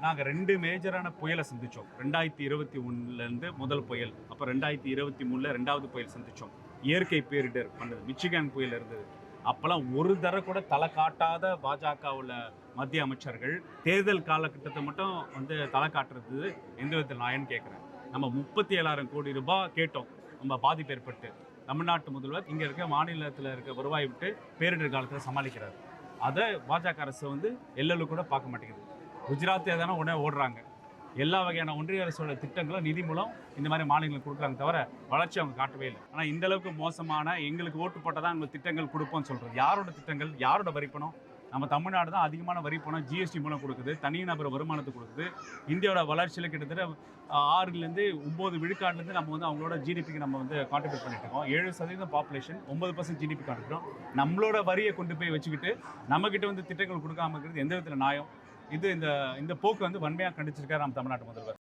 நாங்கள் 2 மேஜரான புயலை சந்தித்தோம். 2021லேருந்து முதல் புயல், அப்புறம் 2023ல் 2வது புயல் சந்தித்தோம். இயற்கை பேரிடர் பண்ணது, மிச்சிகான் புயல் இருந்தது. அப்போல்லாம் ஒரு தடவை கூட தலை காட்டாத பாஜகவில் மத்திய அமைச்சர்கள் தேர்தல் காலகட்டத்தை மட்டும் வந்து தலை காட்டுறது எந்த விதத்தில் நாயன்னு கேட்குறேன். நம்ம 37,000 கோடி ரூபாய் கேட்டோம், நம்ம பாதிப்பு ஏற்பட்டு. தமிழ்நாட்டு முதல்வர் இங்கே இருக்க மாநிலத்தில் இருக்க வருவாய் விட்டு பேரிடர் காலத்தில் சமாளிக்கிறார். அதை பாஜக அரசு வந்து எல்லளவு கூட பார்க்க மாட்டேங்குது. குஜராத் எதனா உடனே ஓடுறாங்க. எல்லா வகையான ஒன்றிய அரசோட திட்டங்களும் நிதி மூலம் இந்த மாதிரி மாநிலங்களுக்கு கொடுக்குறாங்க தவிர வளர்ச்சி அவங்க காட்டவே இல்லை. ஆனால் இந்த அளவுக்கு மோசமான எங்களுக்கு ஓட்டு போட்டால் தான் எங்களுக்கு திட்டங்கள் கொடுப்போம்னு சொல்கிறது யாரோட திட்டங்கள், யாரோட வரிப்பணம்? நம்ம தமிழ்நாடு தான் அதிகமான வரிப்பணம் ஜிஎஸ்டி மூலம் கொடுக்குது, தனிநபர் வருமானத்தை கொடுக்குது. இந்தியாவோட வளர்ச்சியில் கிட்டத்தட்ட 6லேருந்து 9 விழுக்காடுலேருந்து நம்ம வந்து அவங்களோட ஜிடிபிக்கு நம்ம வந்து கான்ட்ரிபியூட் பண்ணிட்டு இருக்கோம். 7% பாப்புலேஷன், 9% ஜிடிபி கான்ட்ரிபியூட். நம்மளோட வரியை கொண்டு போய் வச்சுக்கிட்டு நம்மக்கிட்ட வந்து திட்டங்கள் கொடுக்காம இருக்கிறது எந்த விதத்தில் நியாயம்? இந்த போக்கு வந்து வன்மையாக கண்டிச்சிருக்காரு நம்ம தமிழ்நாட்டு முதல்வர்.